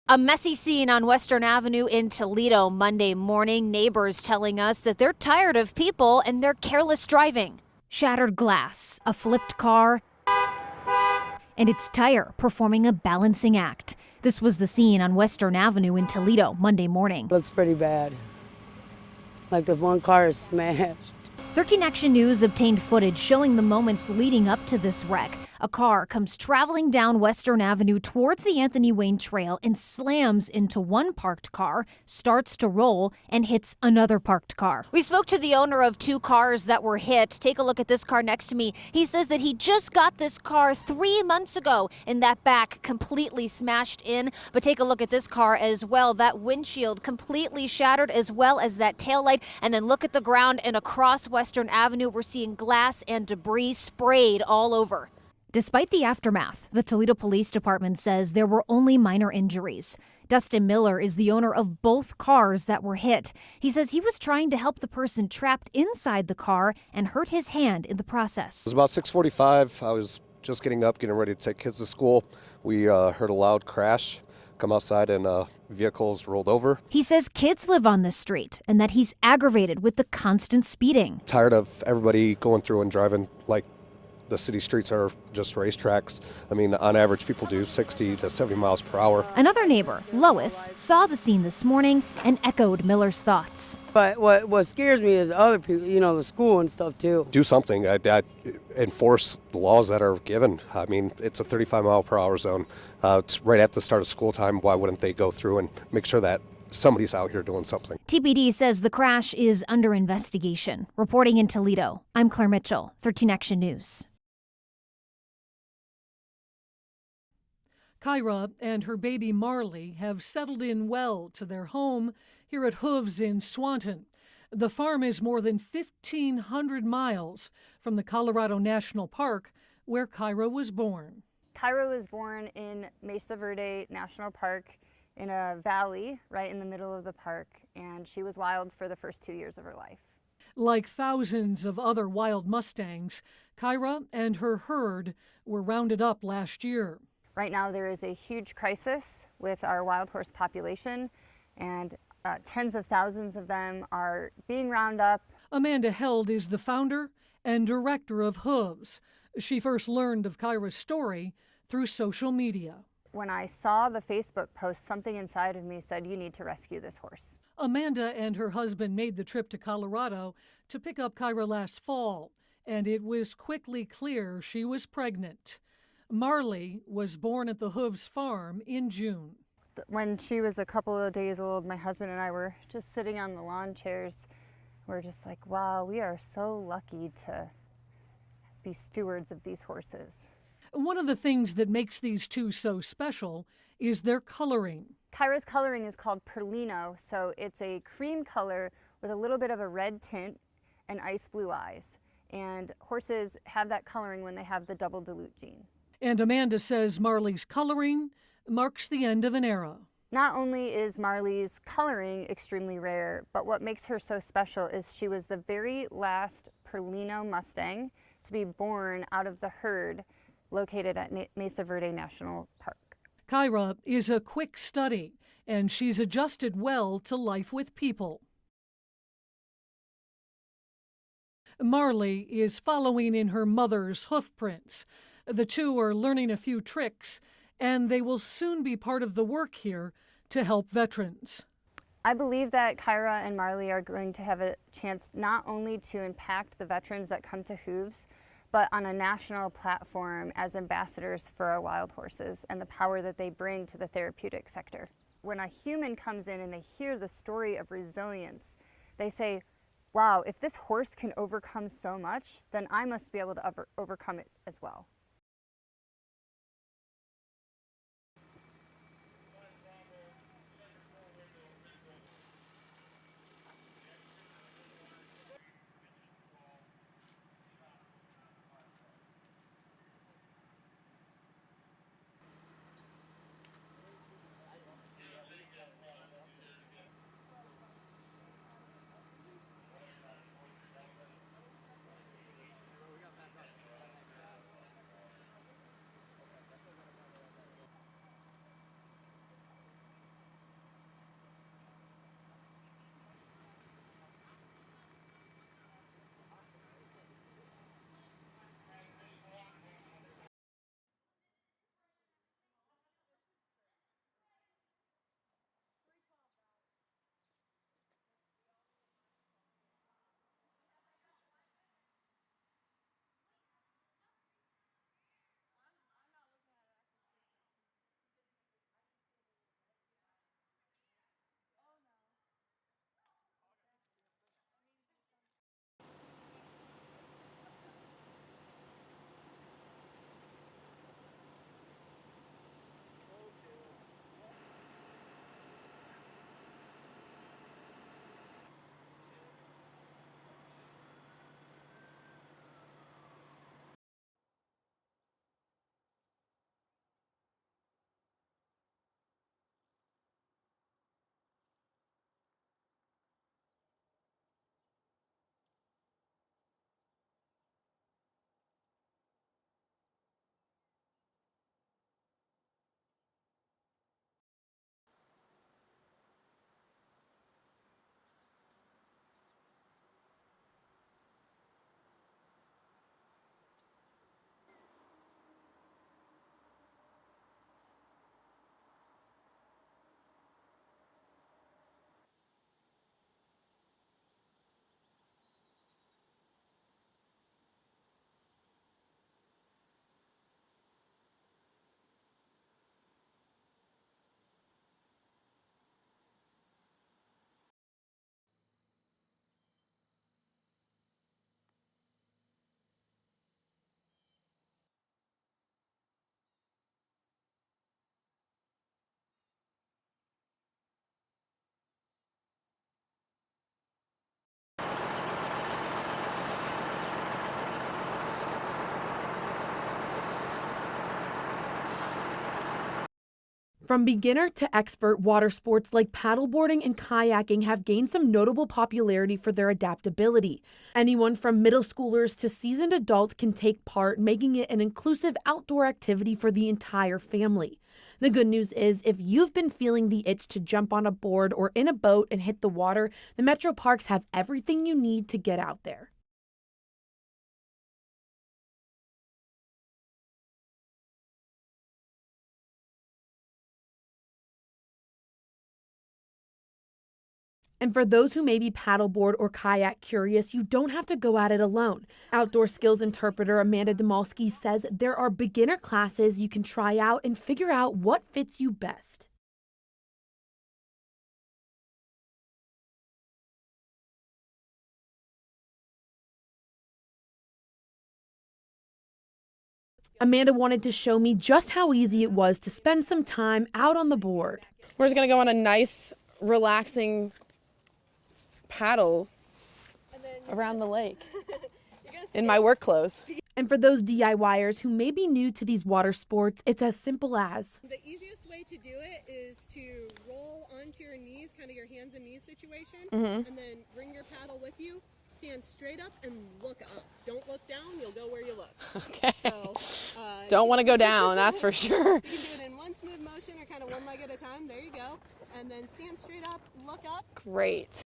A messy scene on Western Avenue in Toledo Monday morning. Neighbors telling us that they're tired of people and their careless driving. Shattered glass, a flipped car, and its tire performing a balancing act. This was the scene on Western Avenue in Toledo Monday morning. Looks pretty bad. Like the one car is smashed. 13 Action News obtained footage showing the moments leading up to this wreck. A car comes traveling down Western Avenue towards the Anthony Wayne Trail and slams into one parked car, starts to roll, and hits another parked car. We spoke to the owner of two cars that were hit. Take a look at this car next to me. He says that he just got this car 3 months ago and that back completely smashed in. But take a look at this car as well. That windshield completely shattered, as well as that taillight. And then look at the ground, and across Western Avenue, we're seeing glass and debris sprayed all over. Despite the aftermath, the Toledo Police Department says there were only minor injuries. Dustin Miller is the owner of both cars that were hit. He says he was trying to help the person trapped inside the car and hurt his hand in the process. It was about 6:45. I was just getting up, getting ready to take kids to school. We heard a loud crash. Come outside and vehicles rolled over. He says kids live on this street and that he's aggravated with the constant speeding. Tired of everybody going through and driving like the city streets are just racetracks. I mean, on average, people do 60 to 70 miles per hour. Another neighbor, Lois, saw the scene this morning and echoed Miller's thoughts. But what scares me is other people, the school and stuff too. Do something. I'd enforce the laws that are given. I mean, it's a 35 mile per hour zone. It's right at the start of school time. Why wouldn't they go through and make sure that somebody's out here doing something? TPD says the crash is under investigation. Reporting in Toledo, I'm Claire Mitchell, 13 Action News. Kyra and her baby Marley have settled in well to their home here at Hooves in Swanton. The farm is more than 1,500 miles from the Colorado National Park, where Kyra was born. Kyra was born in Mesa Verde National Park in a valley right in the middle of the park, and she was wild for the first 2 years of her life. Like thousands of other wild Mustangs, Kyra and her herd were rounded up last year. Right now there is a huge crisis with our wild horse population, and tens of thousands of them are being rounded up. Amanda Held is the founder and director of Hooves. She first learned of Kyra's story through social media. When I saw the Facebook post, something inside of me said, you need to rescue this horse. Amanda and her husband made the trip to Colorado to pick up Kyra last fall, and it was quickly clear she was pregnant. Marley was born at the Hooves farm in June. When she was a couple of days old, my husband and I were just sitting on the lawn chairs. We're just like, wow, we are so lucky to be stewards of these horses. One of the things that makes these two so special is their coloring. Kyra's coloring is called Perlino, so it's a cream color with a little bit of a red tint and ice blue eyes. And horses have that coloring when they have the double dilute gene. And Amanda says Marley's coloring marks the end of an era. Not only is Marley's coloring extremely rare, but what makes her so special is she was the very last Perlino Mustang to be born out of the herd located at Mesa Verde National Park. Kyra is a quick study, and she's adjusted well to life with people. Marley is following in her mother's hoof prints. The two are learning a few tricks, and they will soon be part of the work here to help veterans. I believe that Kyra and Marley are going to have a chance not only to impact the veterans that come to Hooves, but on a national platform as ambassadors for our wild horses and the power that they bring to the therapeutic sector. When a human comes in and they hear the story of resilience, they say, wow, if this horse can overcome so much, then I must be able to overcome it as well. From beginner to expert, water sports like paddleboarding and kayaking have gained some notable popularity for their adaptability. Anyone from middle schoolers to seasoned adults can take part, making it an inclusive outdoor activity for the entire family. The good news is, if you've been feeling the itch to jump on a board or in a boat and hit the water, the Metro Parks have everything you need to get out there. And for those who may be paddleboard or kayak curious, you don't have to go at it alone. Outdoor skills interpreter Amanda Demalski says there are beginner classes you can try out and figure out what fits you best. Amanda wanted to show me just how easy it was to spend some time out on the board. We're just gonna go on a nice, relaxing paddle around the lake in my work clothes. And for those DIYers who may be new to these water sports, it's as simple as the easiest way to do it is to roll onto your knees, kind of your hands and knees situation, and then bring your paddle with you. Stand straight up and look up. Don't look down, you'll go where you look. Okay. So, don't want to go down, that's for sure. You can do it in one smooth motion or kind of one leg at a time. There you go. And then stand straight up, look up. Great.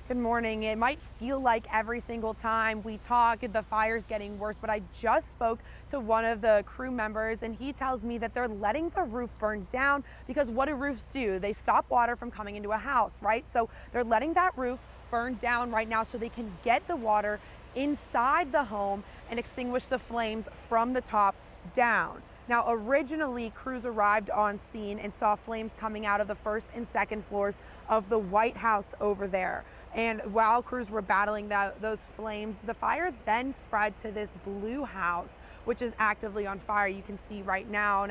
Good morning. It might feel like every single time we talk, the fire's getting worse, but I just spoke to one of the crew members and he tells me that they're letting the roof burn down because what do roofs do? They stop water from coming into a house, right? So they're letting that roof burn down right now so they can get the water inside the home and extinguish the flames from the top down. Now, originally, crews arrived on scene and saw flames coming out of the first and second floors of the White House over there. And while crews were battling those flames, the fire then spread to this blue house, which is actively on fire. You can see right now.